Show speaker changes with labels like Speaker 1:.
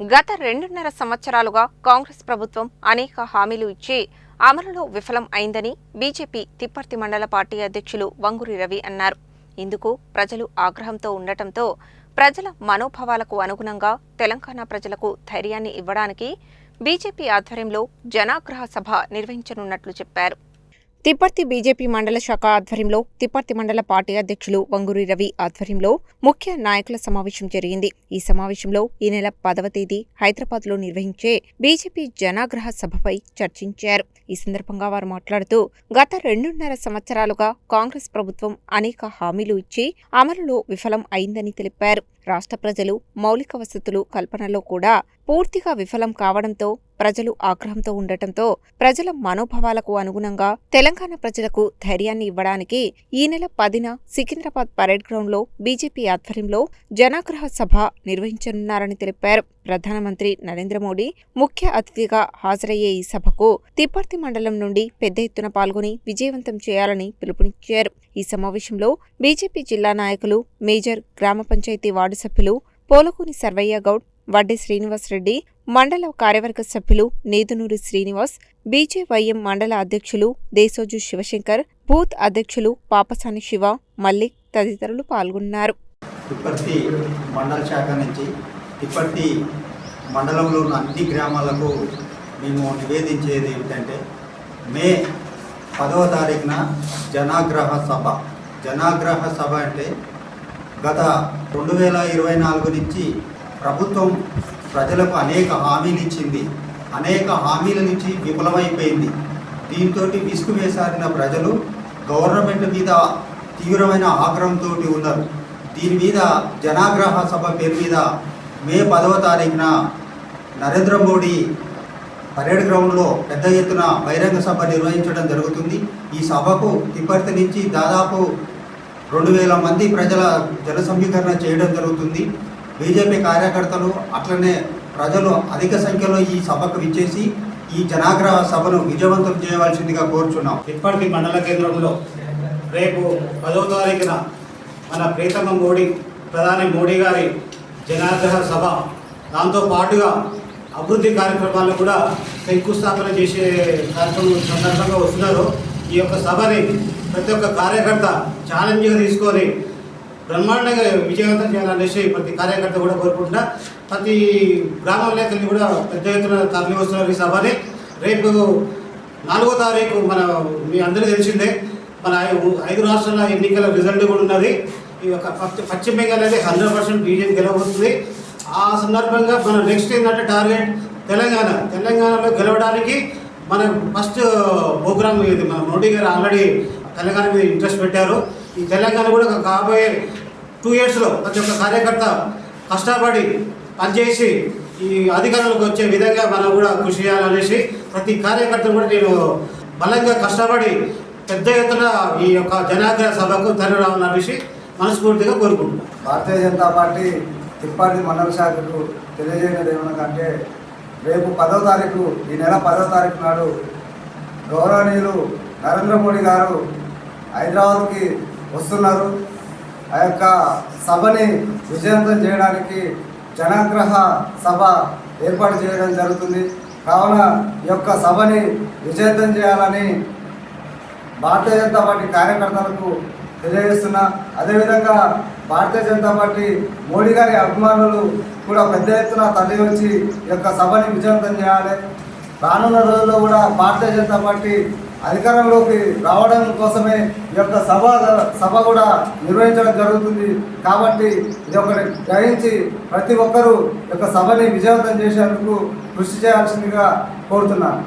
Speaker 1: గత 2.5 సంవత్సరాలుగా కాంగ్రెస్ ప్రభుత్వం అనేక హామీలు ఇచ్చి అమలులో విఫలం అయిందని బీజేపీ తిప్పర్తి మండల పార్టీ అధ్యక్షులు వంగూరి రవి అన్నారు. ఇందుకు ప్రజలు ఆగ్రహంతో ఉండటంతో ప్రజల మనోభావాలకు అనుగుణంగా తెలంగాణ ప్రజలకు ధైర్యాన్ని ఇవ్వడానికి బీజేపీ ఆధ్వర్యంలో జనాగ్రహ సభ నిర్వహించనున్నట్లు చెప్పారు. తిప్పర్తి బీజేపీ మండల శాఖ ఆధ్వర్యంలో తిప్పర్తి మండల పార్టీ అధ్యక్షులు వంగూరి రవి ఆధ్వర్యంలో ముఖ్య నాయకుల సమావేశం జరిగింది. ఈ సమావేశంలో ఈ నెల 10వ తేదీ హైదరాబాద్లో నిర్వహించే బీజేపీ జనాగ్రహ సభపై చర్చించారు. ఈ సందర్భంగా వారు మాట్లాడుతూ గత 2.5 సంవత్సరాలుగా కాంగ్రెస్ ప్రభుత్వం అనేక హామీలు ఇచ్చి అమలులో విఫలం అయిందని తెలిపారు. రాష్ట్ర ప్రజలు మౌలిక వసతులు కల్పనలో కూడా పూర్తిగా విఫలం కావడంతో ప్రజలు ఆగ్రహంతో ఉండటంతో ప్రజల మనోభావాలకు అనుగుణంగా తెలంగాణ ప్రజలకు ధైర్యాన్ని ఇవ్వడానికి ఈ నెల 10న సికింద్రాబాద్ పరేడ్ గ్రౌండ్లో బీజేపీ ఆధ్వర్యంలో జనాగ్రహ సభ నిర్వహించనున్నారని తెలిపారు. ప్రధానమంత్రి నరేంద్ర మోడీ ముఖ్య అతిథిగా హాజరయ్యే ఈ సభకు తిప్పర్తి మండలం నుండి పెద్ద ఎత్తున పాల్గొని విజయవంతం చేయాలని పిలుపునిచ్చారు. ఈ సమావేశంలో బీజేపీ జిల్లా నాయకులు, మేజర్ గ్రామ పంచాయతీ వార్డు సభ్యులు పోలకూని సర్వయ్య గౌడ్, వడ్డే శ్రీనివాసరెడ్డి, మండల కార్యవర్గ సభ్యులు నేదునూరి శ్రీనివాస్, బీజేవైఎం మండల అధ్యక్షులు దేశోజు శివశంకర్, బూత్ అధ్యక్షులు పాపసాని శివ, మల్లిక్ తదితరులు పాల్గొన్నారు.
Speaker 2: తిప్పర్తి మండల శాఖ నుంచి తిప్పర్తి మండలంలో ఉన్న అన్ని గ్రామాలకు మేము నివేదించేది ఏమిటంటే మే 10వ తారీఖున జనాగ్రహ సభ అంటే గత 2024 నుంచి ప్రభుత్వం ప్రజలకు అనేక హామీలు ఇచ్చింది. అనేక హామీల నుంచి విఫలమైపోయింది. దీంతో విసుగు వేసారిన ప్రజలు గవర్నమెంట్ మీద తీవ్రమైన ఆగ్రహంతో ఉన్నారు. దీని మీద జనాగ్రహ సభ పేరు మీద మే 10వ తారీఖున నరేంద్ర మోడీ పరేడ్ గ్రౌండ్లో పెద్ద ఎత్తున బహిరంగ సభ నిర్వహించడం జరుగుతుంది. ఈ సభకు తిప్పర్తి నుంచి దాదాపు 2000 మంది ప్రజల జన సమీకరణ చేయడం జరుగుతుంది. బీజేపీ కార్యకర్తలు అట్లనే ప్రజలు అధిక సంఖ్యలో ఈ సభకు విచ్చేసి ఈ జనాగ్రహ సభను విజయవంతం చేయవలసిందిగా కోరుచున్నాం.
Speaker 3: తిప్పర్తి మండల కేంద్రంలో రేపు 10వ తారీఖున మన ప్రీతమ ప్రధాని మోడీ గారి జనాగ్రహ సభ, దాంతో పాటుగా అభివృద్ధి కార్యక్రమాలను కూడా శంకుస్థాపన చేసే కార్యక్రమం సందర్భంగా వస్తున్నారు. ఈ యొక్క సభని ప్రతి ఒక్క కార్యకర్త ఛాలెంజ్గా తీసుకొని బ్రహ్మాండంగా విజయవంతం చేయాలనేసి ప్రతి కార్యకర్త కూడా కోరుకుంటున్నా. ప్రతి గ్రామాల్లోకి కూడా పెద్ద ఎత్తున తరలి వస్తున్నారు. ఈ సభని రేపు 4వ తారీఖు మీ అందరికీ తెలిసిందే, మన 5 రాష్ట్రాల ఎన్నికల రిజల్ట్ కూడా ఉన్నది. ఈ యొక్క పశ్చిమ బెంగాల్ అనేది 100% బీజేపీ గెలవబోతుంది. ఆ సందర్భంగా మన నెక్స్ట్ ఏంటంటే టార్గెట్ తెలంగాణలో గెలవడానికి మన ఫస్ట్ ప్రోగ్రామ్ ఇది. మన మోడీ గారు ఆల్రెడీ తెలంగాణ మీద ఇంట్రెస్ట్ పెట్టారు. ఈ తెలంగాణ కూడా కాబోయే 2 yearsలో ప్రతి ఒక్క కార్యకర్త కష్టపడి పనిచేసి ఈ అధికారంలోకి వచ్చే విధంగా మనం కూడా కృషి చేయాలనేసి ప్రతి కార్యకర్త కూడా నేను బలంగా కష్టపడి పెద్ద ఎత్తున ఈ యొక్క జనాగ్రహ సభకు తరలి రావాలనేసి మనస్ఫూర్తిగా కోరుకుంటున్నాను.
Speaker 4: భారతీయ జనతా పార్టీ తిప్పర్తి మండల శాఖకు తెలియజేయడం ఏమనకంటే రేపు 10వ తారీఖు, ఈ నెల 10వ తారీఖు నాడు గౌరవనీయులు నరేంద్ర మోడీ గారు హైదరాబాద్కి వస్తున్నారు. ఆ యొక్క సభని విజయవంతం చేయడానికి జనాగ్రహ సభ ఏర్పాటు చేయడం జరుగుతుంది. కావున ఈ యొక్క సభని విజయవంతం చేయాలని భారతీయ జనతా పార్టీ కార్యకర్తలకు తెలియజేస్తున్నా. అదేవిధంగా భారతీయ జనతా పార్టీ మోడీ గారి అభిమానులు కూడా పెద్ద ఎత్తున తరలి వచ్చి ఈ యొక్క సభని విజయవంతం చేయాలి. రానున్న రోజుల్లో కూడా భారతీయ జనతా పార్టీ అధికారంలోకి రావడం కోసమే ఈ యొక్క సభ కూడా నిర్వహించడం జరుగుతుంది. కాబట్టి ఇది ఒకటి గ్రహించి ప్రతి ఒక్కరూ ఈ యొక్క సభని విజయవంతం చేసేందుకు కృషి చేయాల్సిందిగా కోరుతున్నాను.